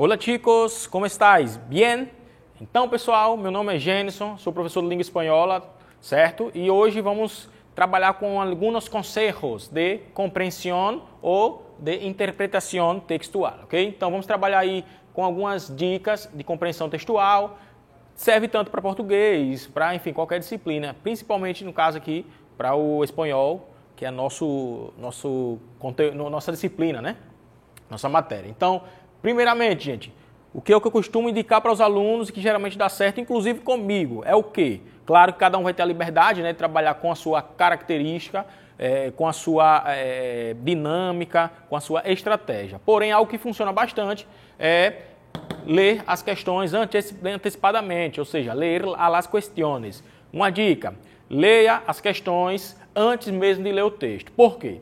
Olá chicos, como estáis? Bien? Então pessoal, meu nome é Jenison, sou professor de língua espanhola, certo? E hoje vamos trabalhar com alguns conselhos de compreensão ou de interpretação textual, ok? Então vamos trabalhar aí com algumas dicas de compreensão textual, serve tanto para português, para enfim, qualquer disciplina, principalmente no caso aqui para o espanhol, que é nossa disciplina, né? Nossa matéria. Então, primeiramente, gente, o que eu costumo indicar para os alunos e que geralmente dá certo, inclusive comigo, é o quê? Claro que cada um vai ter a liberdade, né, de trabalhar com a sua característica, com a sua dinâmica, com a sua estratégia. Porém, algo que funciona bastante é ler as questões antecipadamente, ou seja, ler as questões. Uma dica, leia as questões antes mesmo de ler o texto. Por quê?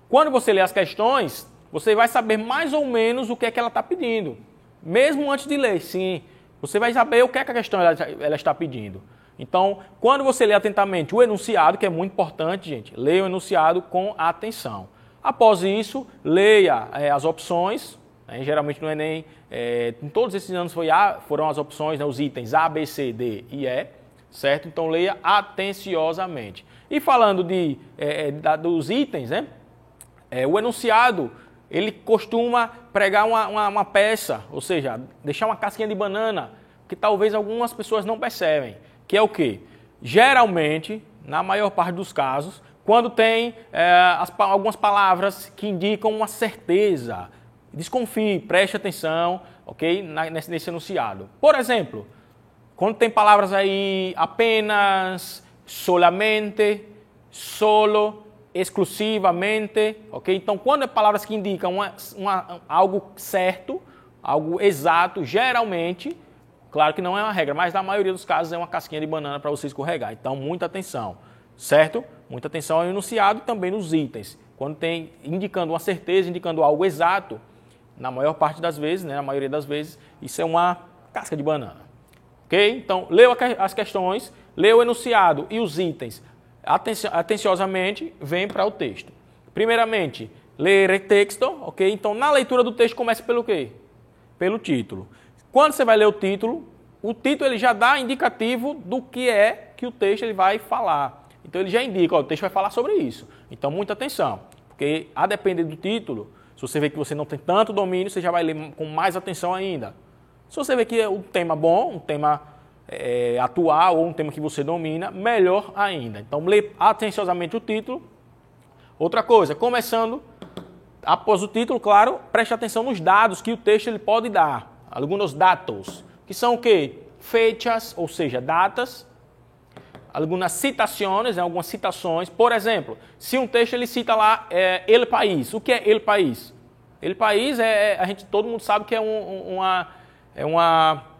Quando você lê as questões, você vai saber mais ou menos o que é que ela está pedindo. Mesmo antes de ler, sim. Você vai saber o que é que a questão ela está pedindo. Então, quando você lê atentamente o enunciado, que é muito importante, gente, leia o enunciado com atenção. Após isso, leia as opções. Geralmente no Enem, em todos esses anos foram as opções, né, os itens A, B, C, D e E, certo? Então, leia atenciosamente. E falando dos itens, né, o enunciado, ele costuma pregar uma peça, ou seja, deixar uma casquinha de banana, que talvez algumas pessoas não percebem, que é o quê? Geralmente, na maior parte dos casos, quando tem algumas palavras que indicam uma certeza, desconfie, preste atenção, ok? Nesse enunciado. Por exemplo, quando tem palavras aí apenas, solamente, solo, exclusivamente, ok? Então, quando é palavras que indicam algo certo, algo exato, geralmente, claro que não é uma regra, mas na maioria dos casos é uma casquinha de banana para você escorregar. Então, muita atenção, certo? Muita atenção ao enunciado e também nos itens. Quando tem indicando uma certeza, indicando algo exato, na maior parte das vezes, né, na maioria das vezes, isso é uma casca de banana. Ok? Então, leu as questões, leu o enunciado e os itens atenciosamente, vem para o texto. Primeiramente, ler o texto, ok? Então, na leitura do texto, começa pelo quê? Pelo título. Quando você vai ler o título ele já dá indicativo do que é que o texto ele vai falar. Então, ele já indica, ó, o texto vai falar sobre isso. Então, muita atenção, porque a depender do título, se você vê que você não tem tanto domínio, você já vai ler com mais atenção ainda. Se você vê que é um tema bom, um tema atual ou um tema que você domina, melhor ainda. Então, lê atenciosamente o título. Outra coisa, começando, após o título, claro, preste atenção nos dados que o texto ele pode dar. Alguns dados, que são o quê? Fechas, ou seja, datas. Algumas citações, né, algumas citações. Por exemplo, se um texto ele cita lá El País. O que é El País? El País todo mundo sabe que é uma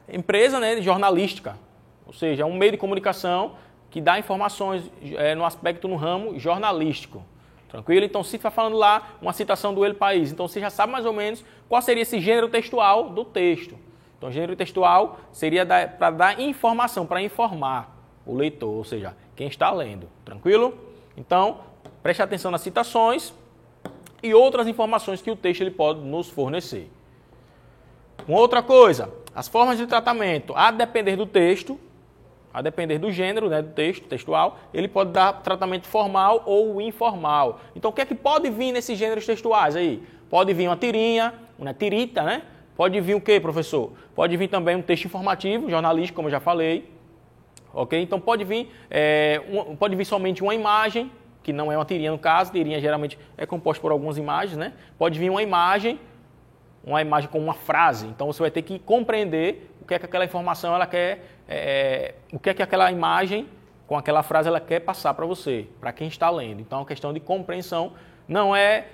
empresa, né, jornalística, ou seja, é um meio de comunicação que dá informações no ramo jornalístico. Tranquilo? Então, se está falando lá uma citação do El País, então você já sabe mais ou menos qual seria esse gênero textual do texto. Então, gênero textual seria para dar informação, para informar o leitor, ou seja, quem está lendo. Tranquilo? Então, preste atenção nas citações e outras informações que o texto ele pode nos fornecer. Uma outra coisa, as formas de tratamento, a depender do texto, a depender do gênero, né, do texto, textual, ele pode dar tratamento formal ou informal. Então, o que é que pode vir nesses gêneros textuais aí? Pode vir uma tirinha, uma tirita, né? Pode vir o quê, professor? Pode vir também um texto informativo, jornalístico, como eu já falei. Ok? Então, pode vir somente uma imagem, que não é uma tirinha no caso, tirinha geralmente é composta por algumas imagens, né? Pode vir uma imagem com uma frase. Então, você vai ter que compreender o que é que aquela informação ela quer, o que é que aquela imagem com aquela frase ela quer passar para você, para quem está lendo. Então, é uma questão de compreensão. Não é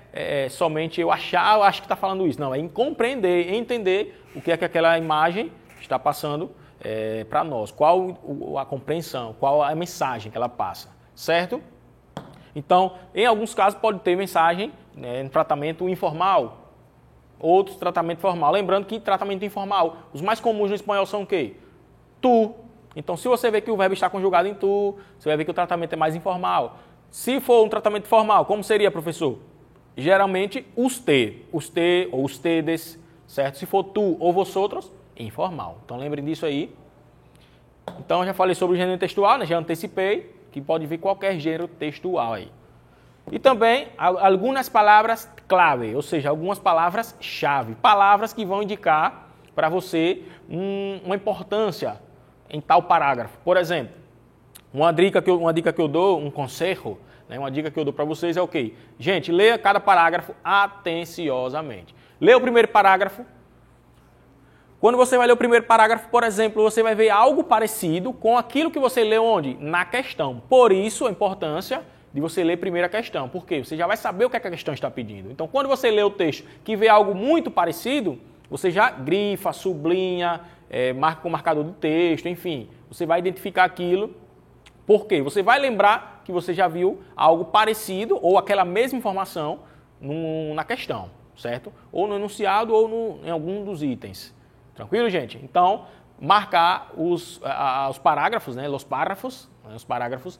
somente eu acho que está falando isso. Não, é em compreender, entender o que é que aquela imagem está passando para nós. Qual a compreensão, qual a mensagem que ela passa, certo? Então, em alguns casos pode ter mensagem em tratamento informal, outros tratamento formal. Lembrando que tratamento informal, os mais comuns no espanhol são o quê? Tu. Então, se você vê que o verbo está conjugado em tu, você vai ver que o tratamento é mais informal. Se for um tratamento formal, como seria, professor? Geralmente, usted ou ustedes, certo? Se for tu ou vosotros, informal. Então lembrem disso aí. Então eu já falei sobre o gênero textual, né? Já antecipei, que pode vir qualquer gênero textual aí. E também algumas palavras clave, ou seja, algumas palavras-chave. Palavras que vão indicar para você uma importância em tal parágrafo. Por exemplo, uma dica que eu dou, um conselho, né? Uma dica que eu dou para vocês é o quê? Gente, leia cada parágrafo atenciosamente. Leia o primeiro parágrafo. Quando você vai ler o primeiro parágrafo, por exemplo, você vai ver algo parecido com aquilo que você leu onde? Na questão. Por isso, a importância de você ler primeiro a questão. Por quê? Você já vai saber o que a questão está pedindo. Então, quando você lê o texto que vê algo muito parecido, você já grifa, sublinha, marca com o marcador do texto, enfim. Você vai identificar aquilo. Por quê? Você vai lembrar que você já viu algo parecido ou aquela mesma informação na questão, certo? Ou no enunciado ou em algum dos itens. Tranquilo, gente? Então, marcar os parágrafos, né? Os parágrafos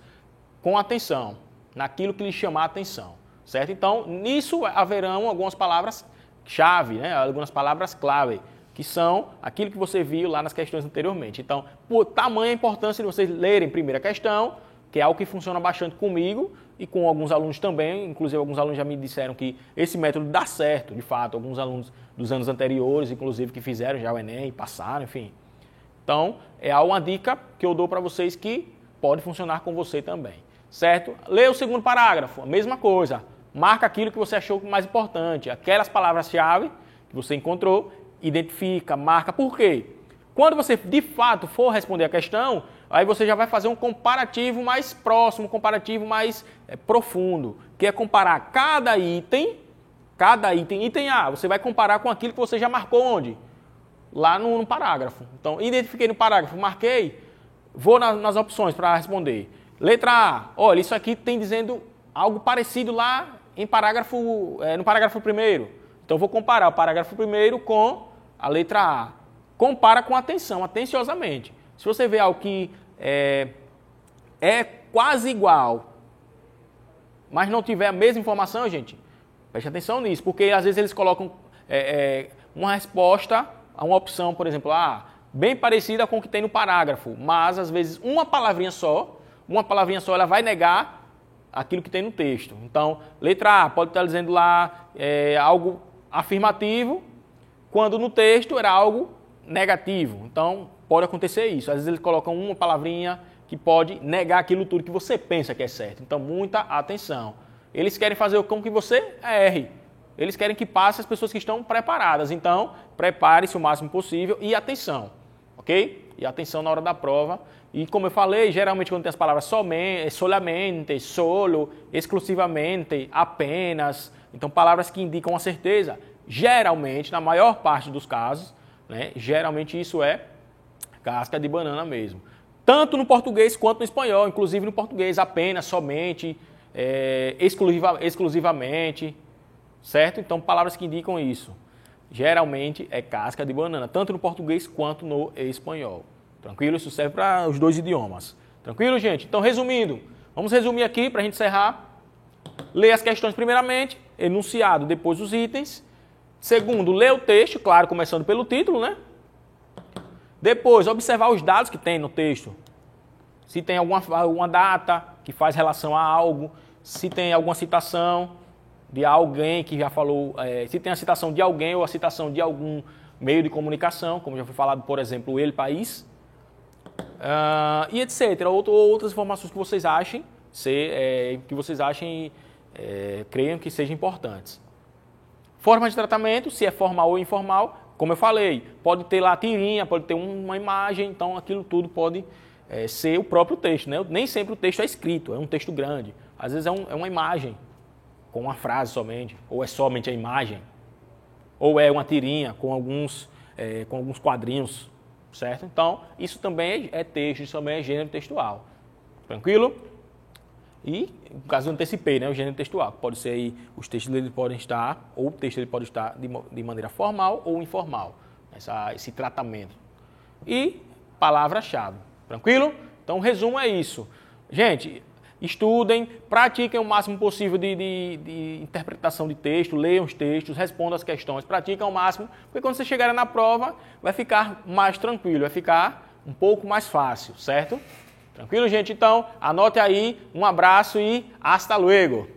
com atenção, naquilo que lhe chamar a atenção, certo? Então, nisso haverão algumas palavras-chave, né? Algumas palavras-clave, que são aquilo que você viu lá nas questões anteriormente. Então, por tamanha importância de vocês lerem primeiro a questão, que é algo que funciona bastante comigo e com alguns alunos também, inclusive alguns alunos já me disseram que esse método dá certo, de fato, alguns alunos dos anos anteriores, inclusive, que fizeram já o Enem e passaram, enfim. Então, é uma dica que eu dou para vocês que pode funcionar com você também, certo? Lê o segundo parágrafo, a mesma coisa. Marca aquilo que você achou mais importante, aquelas palavras-chave que você encontrou, identifica, marca. Por quê? Quando você, de fato, for responder a questão, aí você já vai fazer um comparativo mais próximo, um comparativo mais profundo, que é comparar cada item, item A, você vai comparar com aquilo que você já marcou onde? Lá no parágrafo. Então, identifiquei no parágrafo, marquei, vou nas opções para responder. Letra A, olha, isso aqui tem dizendo algo parecido lá no parágrafo primeiro. Então, vou comparar o parágrafo primeiro com a letra A. Compara com atenção, atenciosamente. Se você vê algo que é quase igual, mas não tiver a mesma informação, gente, preste atenção nisso, porque às vezes eles colocam uma resposta a uma opção, por exemplo, bem parecida com o que tem no parágrafo, mas às vezes uma palavrinha só ela vai negar aquilo que tem no texto. Então, letra A pode estar dizendo lá algo afirmativo, quando no texto era algo negativo. Então, pode acontecer isso. Às vezes eles colocam uma palavrinha que pode negar aquilo tudo que você pensa que é certo. Então, muita atenção. Eles querem fazer com que você erre. Eles querem que passe as pessoas que estão preparadas. Então, prepare-se o máximo possível e atenção, ok? E atenção na hora da prova. E como eu falei, geralmente quando tem as palavras somente, solamente, solo, exclusivamente, apenas, então palavras que indicam a certeza, geralmente, na maior parte dos casos, né, geralmente isso é casca de banana mesmo. Tanto no português quanto no espanhol, inclusive no português, apenas, somente, exclusivamente, certo? Então, palavras que indicam isso, geralmente é casca de banana, tanto no português quanto no espanhol. Tranquilo? Isso serve para os dois idiomas. Tranquilo, gente? Então, resumindo, vamos resumir aqui para a gente encerrar. Ler as questões primeiramente, enunciado, depois os itens. Segundo, ler o texto, claro, começando pelo título, né? Depois, observar os dados que tem no texto. Se tem alguma data que faz relação a algo, se tem alguma citação de alguém que já falou, se tem a citação de alguém ou a citação de algum meio de comunicação, como já foi falado, por exemplo, El País, e etc. Outras informações que vocês achem, creiam que sejam importantes. Forma de tratamento, se é formal ou informal, como eu falei, pode ter lá tirinha, pode ter uma imagem, então aquilo tudo pode ser o próprio texto, né? Nem sempre o texto é escrito, é um texto grande. Às vezes é uma imagem, com uma frase somente, ou é somente a imagem, ou é uma tirinha com alguns quadrinhos, certo? Então, isso também é texto, isso também é gênero textual. Tranquilo? E, no caso, eu antecipei, né, o gênero textual. Pode ser aí, os textos dele podem estar, ou o texto ele pode estar de maneira formal ou informal, esse tratamento. E palavra-chave. Tranquilo? Então, o resumo é isso. Gente, estudem, pratiquem o máximo possível de interpretação de texto, leiam os textos, respondam as questões, pratiquem ao máximo, porque quando você chegar na prova, vai ficar mais tranquilo, vai ficar um pouco mais fácil, certo? Tranquilo, gente? Então, anote aí, um abraço e hasta luego!